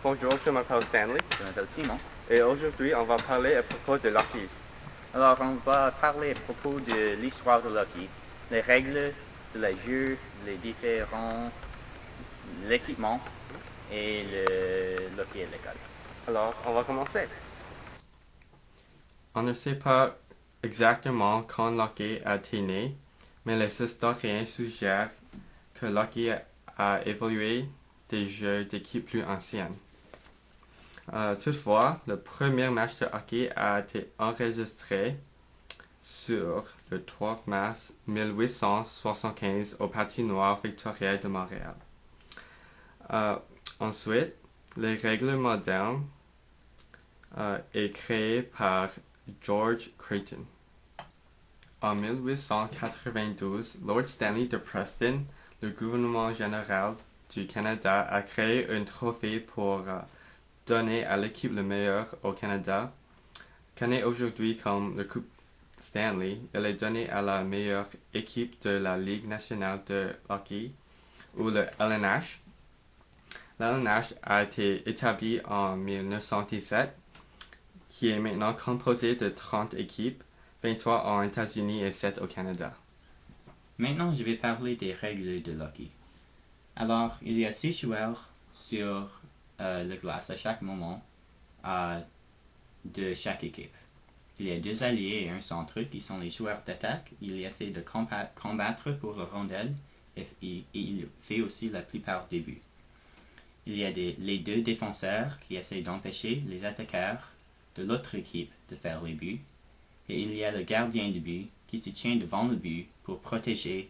Bonjour, je m'appelle Stanley Je m'appelle Simon. et aujourd'hui on va parler à propos de Lucky. Alors, on va parler à propos de l'histoire de Lucky, les règles de la jeu, les différents, l'équipement et le Lucky à l'école. Alors, on va commencer. On ne sait pas exactement quand Lucky a été né, mais les historiens suggèrent que Lucky a évolué des jeux d'équipe plus anciennes. Toutefois, le premier match de hockey a été enregistré sur le 3 mars 1875 au Patinoire Victoria de Montréal. Ensuite, les règles modernes est créé par George Creighton. En 1892, Lord Stanley de Preston, le gouvernement général du Canada, a créé un trophée pour donner à l'équipe le meilleur au Canada. Connaît aujourd'hui comme le Coupe Stanley, elle est donnée à la meilleure équipe de la Ligue nationale de hockey, ou le LNH. L'LNH a été établi en 1917, qui est maintenant composé de 30 équipes, 23 aux États-Unis et 7 au Canada. Maintenant, je vais parler des règles de Lucky. Alors, il y a 6 joueurs sur la glace à chaque moment de chaque équipe. Il y a 2 alliés et un centre qui sont les joueurs d'attaque. Il essaie de combattre pour la rondelle et il fait aussi la plupart des buts. Il y a les 2 défenseurs qui essaient d'empêcher les attaquants de l'autre équipe de faire les buts. Et il y a le gardien de but qui se tient devant le but pour protéger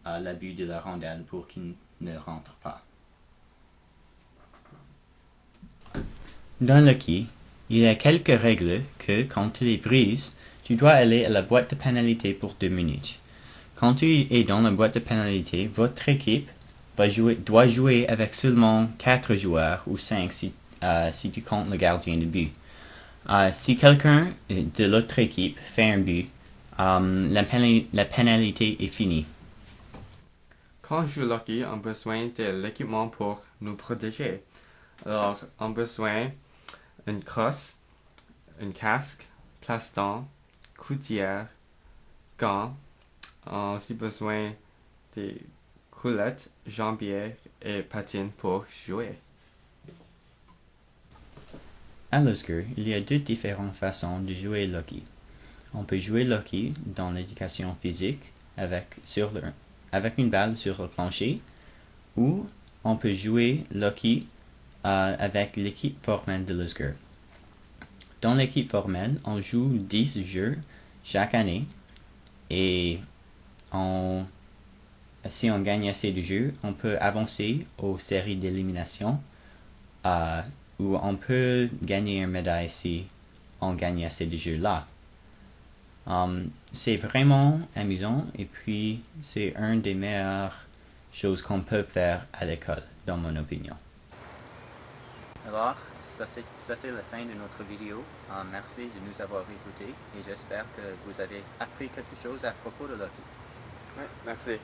le but de la rondelle pour qu'il ne rentre pas. Dans Lucky, il y a quelques règles que, quand tu les brises, tu dois aller à la boîte de pénalité pour 2 minutes. Quand tu es dans la boîte de pénalité, votre équipe doit jouer avec seulement 4 joueurs ou 5 si tu comptes le gardien de but. Si quelqu'un de l'autre équipe fait un but, la pénalité est finie. Quand on joue Lucky, on a besoin de l'équipement pour nous protéger. Alors, on a besoin d'une crosse, un casque, plastron, coutière, gants. On a aussi besoin des culottes, jambières et patines pour jouer. À Lusger, il y a 2 différentes façons de jouer Lucky. On peut jouer Lucky dans l'éducation physique avec une balle sur le plancher, ou on peut jouer Lucky avec l'équipe formelle de Lusger. Dans l'équipe formelle, on joue 10 jeux chaque année et si on gagne assez de jeux, on peut avancer aux séries d'élimination où on peut gagner une médaille si on gagne assez de jeux là. C'est vraiment amusant et puis c'est une des meilleures choses qu'on peut faire à l'école, dans mon opinion. Alors, ça c'est la fin de notre vidéo. Merci de nous avoir écoutés et j'espère que vous avez appris quelque chose à propos de Lucky. Ouais, merci.